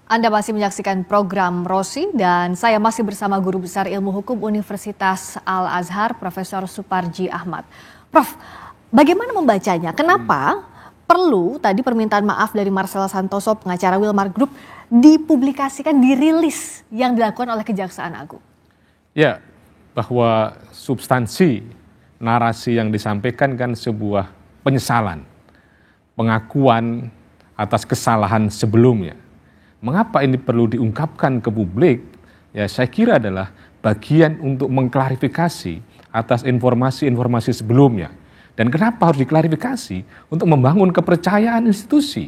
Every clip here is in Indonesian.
Anda masih menyaksikan program Rosi dan saya masih bersama Guru Besar Ilmu Hukum Universitas Al-Azhar, Profesor Suparji Ahmad. Prof, bagaimana membacanya? Kenapa perlu tadi permintaan maaf dari Marcel Santoso, pengacara Wilmar Group, dipublikasikan, dirilis yang dilakukan oleh Kejaksaan Agung? Ya, bahwa substansi narasi yang disampaikan kan sebuah penyesalan, pengakuan atas kesalahan sebelumnya. Mengapa ini perlu diungkapkan ke publik? Ya, saya kira adalah bagian untuk mengklarifikasi atas informasi-informasi sebelumnya. Dan kenapa harus diklarifikasi? Untuk membangun kepercayaan institusi.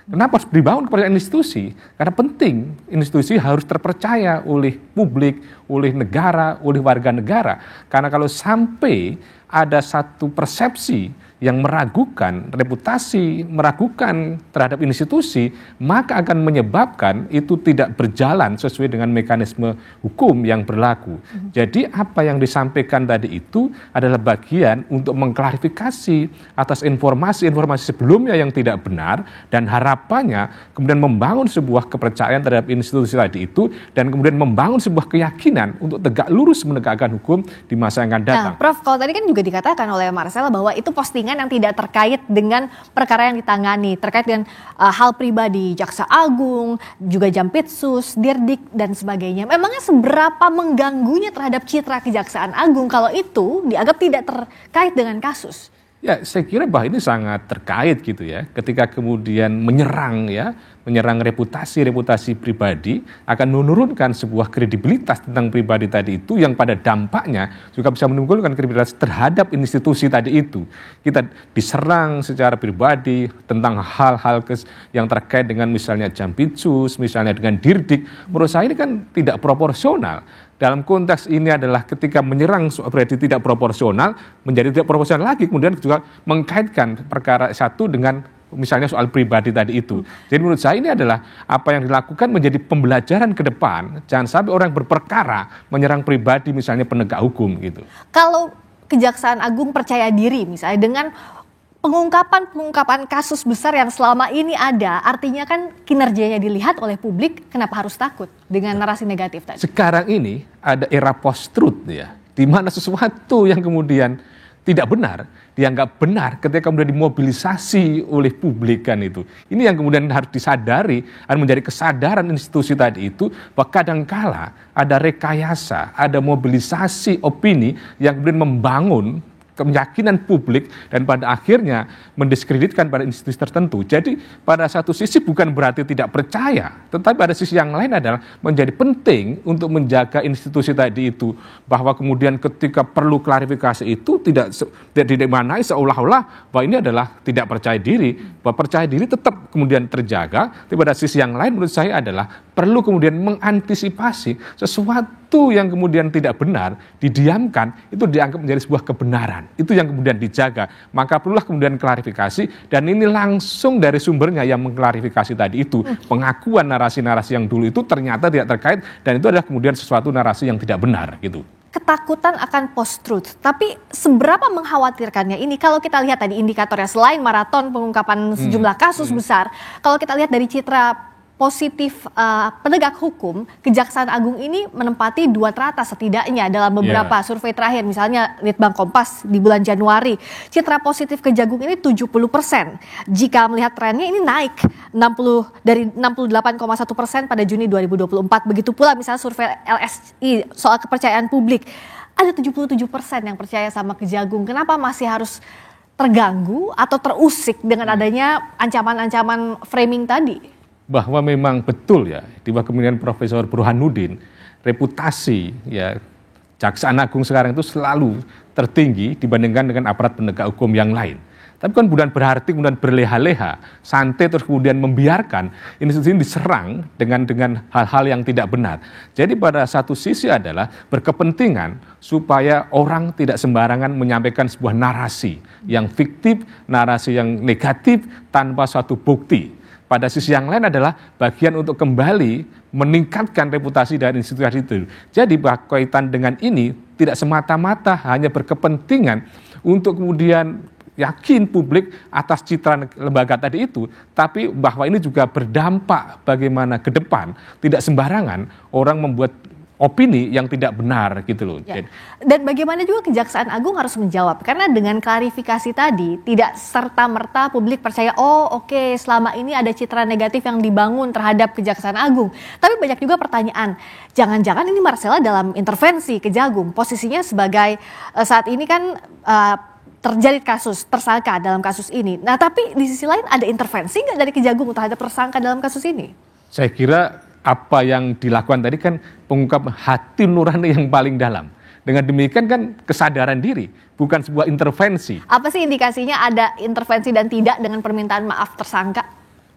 Kenapa harus dibangun kepercayaan institusi? Karena penting institusi harus terpercaya oleh publik, oleh negara, oleh warga negara. Karena kalau sampai ada satu persepsi yang meragukan reputasi, meragukan terhadap institusi, maka akan menyebabkan itu tidak berjalan sesuai dengan mekanisme hukum yang berlaku. Jadi apa yang disampaikan tadi itu adalah bagian untuk mengklarifikasi atas informasi-informasi sebelumnya yang tidak benar, dan harapannya kemudian membangun sebuah kepercayaan terhadap institusi tadi itu, dan kemudian membangun sebuah keyakinan untuk tegak lurus menegakkan hukum di masa yang akan datang. Nah, Prof, kalau tadi kan juga dikatakan oleh Marcel bahwa itu postingan yang tidak terkait dengan perkara yang ditangani, terkait dengan hal pribadi Jaksa Agung, juga Jampitsus, Dirdik, dan sebagainya. Memangnya seberapa mengganggunya terhadap citra Kejaksaan Agung kalau itu dianggap tidak terkait dengan kasus? Ya, saya kira bahwa ini sangat terkait gitu ya. Ketika kemudian menyerang reputasi pribadi, akan menurunkan sebuah kredibilitas tentang pribadi tadi itu, yang pada dampaknya juga bisa menimbulkan kredibilitas terhadap institusi tadi itu. Kita diserang secara pribadi tentang hal-hal yang terkait dengan misalnya Jampitsus, misalnya dengan Dirdik. Menurut saya ini kan tidak proporsional. Dalam konteks ini adalah ketika menyerang berarti tidak proporsional, menjadi tidak proporsional lagi, kemudian juga mengkaitkan perkara satu dengan misalnya soal pribadi tadi itu. Jadi menurut saya ini adalah apa yang dilakukan menjadi pembelajaran ke depan. Jangan sampai orang berperkara menyerang pribadi misalnya penegak hukum gitu. Kalau Kejaksaan Agung percaya diri misalnya dengan pengungkapan kasus besar yang selama ini ada, artinya kan kinerjanya dilihat oleh publik, kenapa harus takut dengan narasi negatif tadi? Sekarang ini ada era post-truth ya, di mana sesuatu yang kemudian tidak benar dianggap benar ketika kemudian dimobilisasi oleh publik kan itu. Ini yang kemudian harus disadari, harus menjadi kesadaran institusi tadi itu, bahwa kadangkala ada rekayasa, ada mobilisasi opini yang kemudian membangun keyakinan publik dan pada akhirnya mendiskreditkan pada institusi tertentu. Jadi pada satu sisi bukan berarti tidak percaya, tetapi pada sisi yang lain adalah menjadi penting untuk menjaga institusi tadi itu, bahwa kemudian ketika perlu klarifikasi itu tidak dimaknai seolah-olah bahwa ini adalah tidak percaya diri, bahwa percaya diri tetap kemudian terjaga. Tapi pada sisi yang lain menurut saya adalah perlu kemudian mengantisipasi sesuatu yang kemudian tidak benar didiamkan, itu dianggap menjadi sebuah kebenaran. Itu yang kemudian dijaga. Maka perlulah kemudian klarifikasi, dan ini langsung dari sumbernya yang mengklarifikasi tadi itu. Pengakuan narasi-narasi yang dulu itu ternyata tidak terkait, dan itu adalah kemudian sesuatu narasi yang tidak benar gitu. Ketakutan akan post-truth, tapi seberapa mengkhawatirkannya ini kalau kita lihat tadi indikatornya selain maraton pengungkapan sejumlah kasus besar, kalau kita lihat dari citra positif penegak hukum, Kejaksaan Agung ini menempati 2 teratas setidaknya dalam beberapa survei terakhir, misalnya Litbang Kompas di bulan Januari. Citra positif Kejagung ini 70%. Jika melihat trennya ini naik dari 68,1% pada Juni 2024. Begitu pula misalnya survei LSI soal kepercayaan publik. Ada 77% yang percaya sama Kejagung. Kenapa masih harus terganggu atau terusik dengan adanya ancaman-ancaman framing tadi? Bahwa memang betul ya, di bawah kepemimpinan Profesor Burhanuddin, reputasi ya Jaksa Agung sekarang itu selalu tertinggi dibandingkan dengan aparat penegak hukum yang lain. Tapi kan bukan berarti kemudian berleha-leha, santai terus kemudian membiarkan institusi ini diserang dengan hal-hal yang tidak benar. Jadi pada satu sisi adalah berkepentingan supaya orang tidak sembarangan menyampaikan sebuah narasi yang fiktif, narasi yang negatif tanpa suatu bukti. Pada sisi yang lain adalah bagian untuk kembali meningkatkan reputasi dari institusi itu. Jadi berkaitan dengan ini tidak semata-mata hanya berkepentingan untuk kemudian yakin publik atas citra lembaga tadi itu, tapi bahwa ini juga berdampak bagaimana ke depan tidak sembarangan orang membuat opini yang tidak benar gitu loh. Ya. Dan bagaimana juga Kejaksaan Agung harus menjawab, karena dengan klarifikasi tadi tidak serta-merta publik percaya oke, selama ini ada citra negatif yang dibangun terhadap Kejaksaan Agung. Tapi banyak juga pertanyaan, jangan-jangan ini Marcella dalam intervensi Kejagung, posisinya sebagai saat ini kan terjadi kasus tersangka dalam kasus ini. Nah tapi di sisi lain ada intervensi nggak dari Kejagung terhadap tersangka dalam kasus ini? Saya kira apa yang dilakukan tadi kan pengungkap hati nurani yang paling dalam. Dengan demikian kan kesadaran diri, bukan sebuah intervensi. Apa sih indikasinya ada intervensi dan tidak dengan permintaan maaf tersangka?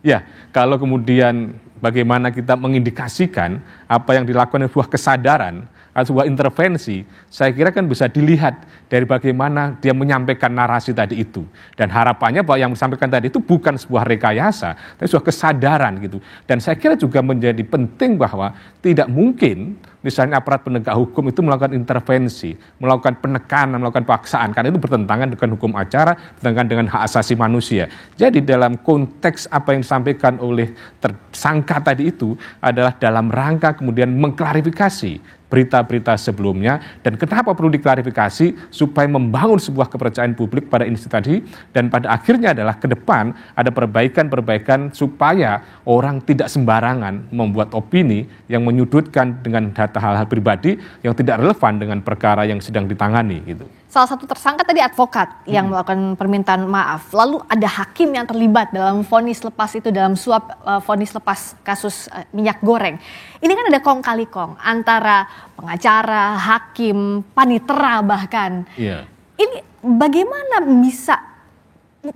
Ya, kalau kemudian bagaimana kita mengindikasikan apa yang dilakukan sebuah kesadaran, sebuah intervensi, saya kira kan bisa dilihat dari bagaimana dia menyampaikan narasi tadi itu. Dan harapannya bahwa yang disampaikan tadi itu bukan sebuah rekayasa, tapi sebuah kesadaran gitu. Dan saya kira juga menjadi penting bahwa tidak mungkin misalnya aparat penegak hukum itu melakukan intervensi, melakukan penekanan, melakukan paksaan, karena itu bertentangan dengan hukum acara, bertentangan dengan hak asasi manusia. Jadi dalam konteks apa yang disampaikan oleh tersangka tadi itu adalah dalam rangka kemudian mengklarifikasi berita-berita sebelumnya, dan kenapa perlu diklarifikasi supaya membangun sebuah kepercayaan publik pada institusi tadi, dan pada akhirnya adalah ke depan ada perbaikan-perbaikan supaya orang tidak sembarangan membuat opini yang menyudutkan dengan data hal-hal pribadi yang tidak relevan dengan perkara yang sedang ditangani gitu. Salah satu tersangka tadi advokat yang melakukan permintaan maaf. Lalu ada hakim yang terlibat dalam vonis lepas itu, dalam suap vonis lepas kasus minyak goreng. Ini kan ada kong kali kong antara pengacara, hakim, panitera bahkan. Iya. Ini bagaimana bisa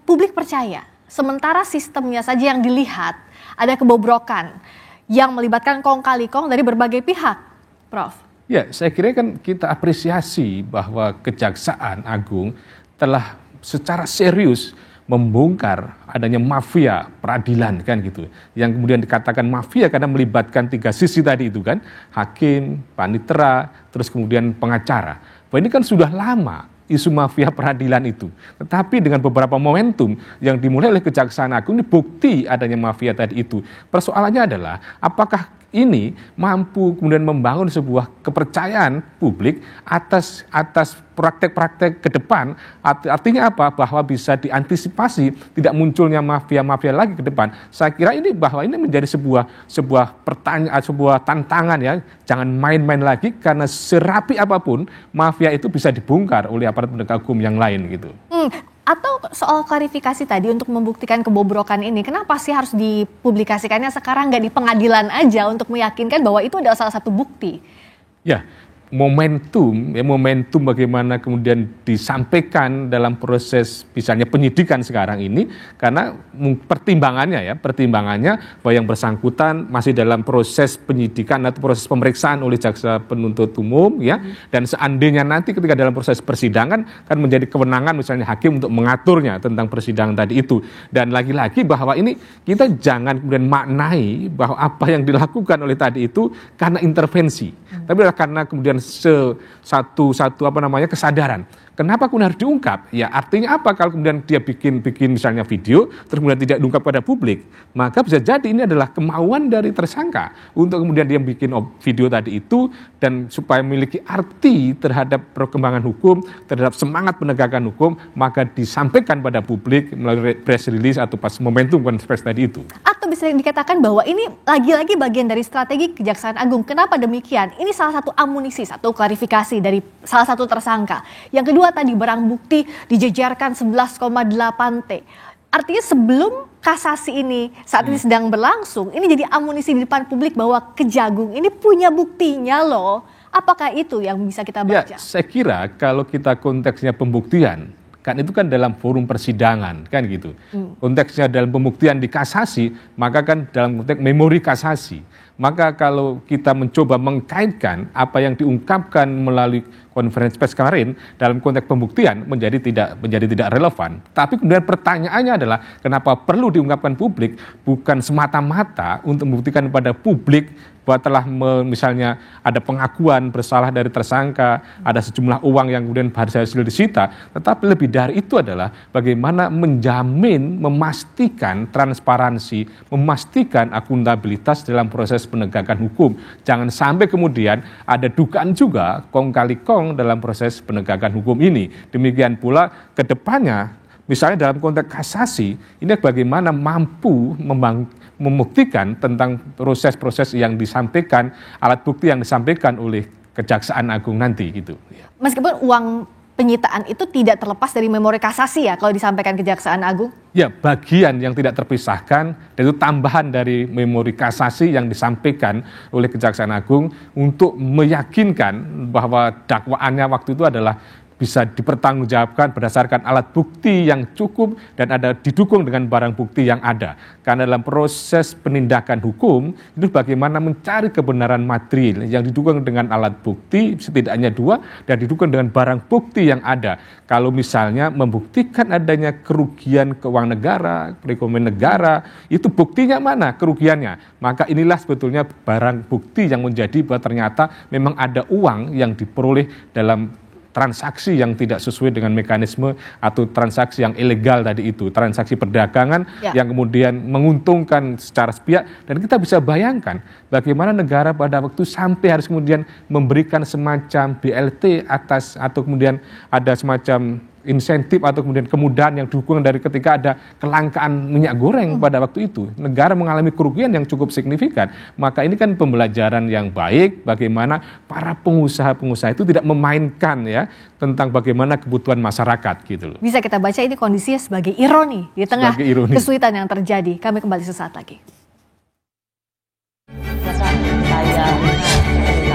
publik percaya sementara sistemnya saja yang dilihat ada kebobrokan yang melibatkan kong kali kong dari berbagai pihak, Prof? Ya, saya kira kan kita apresiasi bahwa Kejaksaan Agung telah secara serius membongkar adanya mafia peradilan kan gitu. Yang kemudian dikatakan mafia karena melibatkan tiga sisi tadi itu kan, hakim, panitera, terus kemudian pengacara. Bahwa ini kan sudah lama isu mafia peradilan itu. Tetapi dengan beberapa momentum yang dimulai oleh Kejaksaan Agung ini bukti adanya mafia tadi itu. Persoalannya adalah apakah ini mampu kemudian membangun sebuah kepercayaan publik atas praktek-praktek ke depan. Artinya apa? Bahwa bisa diantisipasi tidak munculnya mafia-mafia lagi ke depan. Saya kira ini bahwa ini menjadi sebuah pertanyaan, sebuah tantangan ya. Jangan main-main lagi, karena serapi apapun mafia itu bisa dibongkar oleh aparat penegak hukum yang lain gitu. Atau soal klarifikasi tadi untuk membuktikan kebobrokan ini, kenapa sih harus dipublikasikannya sekarang, nggak di pengadilan aja untuk meyakinkan bahwa itu adalah salah satu bukti? Ya, momentum bagaimana kemudian disampaikan dalam proses misalnya penyidikan sekarang ini, karena pertimbangannya bahwa yang bersangkutan masih dalam proses penyidikan atau proses pemeriksaan oleh jaksa penuntut umum ya, dan seandainya nanti ketika dalam proses persidangan kan menjadi kewenangan misalnya hakim untuk mengaturnya tentang persidangan tadi itu. Dan lagi-lagi bahwa ini kita jangan kemudian maknai bahwa apa yang dilakukan oleh tadi itu karena intervensi, tapi adalah karena kemudian satu kesadaran. Kenapa kemudian harus diungkap? Ya artinya apa kalau kemudian dia bikin misalnya video terus kemudian tidak diungkap pada publik, maka bisa jadi ini adalah kemauan dari tersangka untuk kemudian dia bikin video tadi itu dan supaya memiliki arti terhadap perkembangan hukum, terhadap semangat penegakan hukum, maka disampaikan pada publik melalui press release atau pas momentum konferensi tadi itu. Atau bisa dikatakan bahwa ini lagi-lagi bagian dari strategi Kejaksaan Agung. Kenapa demikian? Ini salah satu amunisi, satu klarifikasi dari salah satu tersangka. Yang kedua tadi barang bukti dijejarkan 11,8 T. Artinya sebelum kasasi ini saat ini sedang berlangsung, ini jadi amunisi di depan publik bahwa Kejagung ini punya buktinya loh. Apakah itu yang bisa kita baca? Ya, saya kira kalau kita konteksnya pembuktian, kan itu kan dalam forum persidangan kan gitu. Konteksnya dalam pembuktian di kasasi, maka kan dalam konteks memori kasasi. Maka kalau kita mencoba mengkaitkan apa yang diungkapkan melalui konferensi pers kemarin dalam konteks pembuktian menjadi tidak relevan. Tapi kemudian pertanyaannya adalah kenapa perlu diungkapkan publik, bukan semata-mata untuk membuktikan pada publik bahwa telah misalnya ada pengakuan bersalah dari tersangka, ada sejumlah uang yang kemudian berhasil disita, tetapi lebih dari itu adalah bagaimana menjamin, memastikan transparansi, memastikan akuntabilitas dalam proses penegakan hukum. Jangan sampai kemudian ada dugaan juga kong kali kong dalam proses penegakan hukum ini. Demikian pula ke depannya, misalnya dalam konteks kasasi, ini bagaimana mampu membuktikan tentang proses-proses yang disampaikan, alat bukti yang disampaikan oleh Kejaksaan Agung nanti gitu. Meskipun uang penyitaan itu tidak terlepas dari memori kasasi ya kalau disampaikan Kejaksaan Agung? Ya, bagian yang tidak terpisahkan, dan itu tambahan dari memori kasasi yang disampaikan oleh Kejaksaan Agung untuk meyakinkan bahwa dakwaannya waktu itu adalah bisa dipertanggungjawabkan berdasarkan alat bukti yang cukup dan ada didukung dengan barang bukti yang ada. Karena dalam proses penindakan hukum itu bagaimana mencari kebenaran material yang didukung dengan alat bukti setidaknya 2 dan didukung dengan barang bukti yang ada. Kalau misalnya membuktikan adanya kerugian keuangan negara, perekonomian negara, itu buktinya mana kerugiannya? Maka inilah sebetulnya barang bukti yang menjadi bahwa ternyata memang ada uang yang diperoleh dalam transaksi yang tidak sesuai dengan mekanisme atau transaksi yang ilegal tadi itu, transaksi perdagangan yang kemudian menguntungkan secara sepihak, dan kita bisa bayangkan bagaimana negara pada waktu sampai harus kemudian memberikan semacam BLT atas atau kemudian ada semacam insentif atau kemudian kemudahan yang didukung dari ketika ada kelangkaan minyak goreng pada waktu itu. Negara mengalami kerugian yang cukup signifikan. Maka ini kan pembelajaran yang baik bagaimana para pengusaha-pengusaha itu tidak memainkan ya tentang bagaimana kebutuhan masyarakat gitu loh. Bisa kita baca ini kondisinya sebagai ironi di tengah kesulitan yang terjadi. Kami kembali sesaat lagi. Saya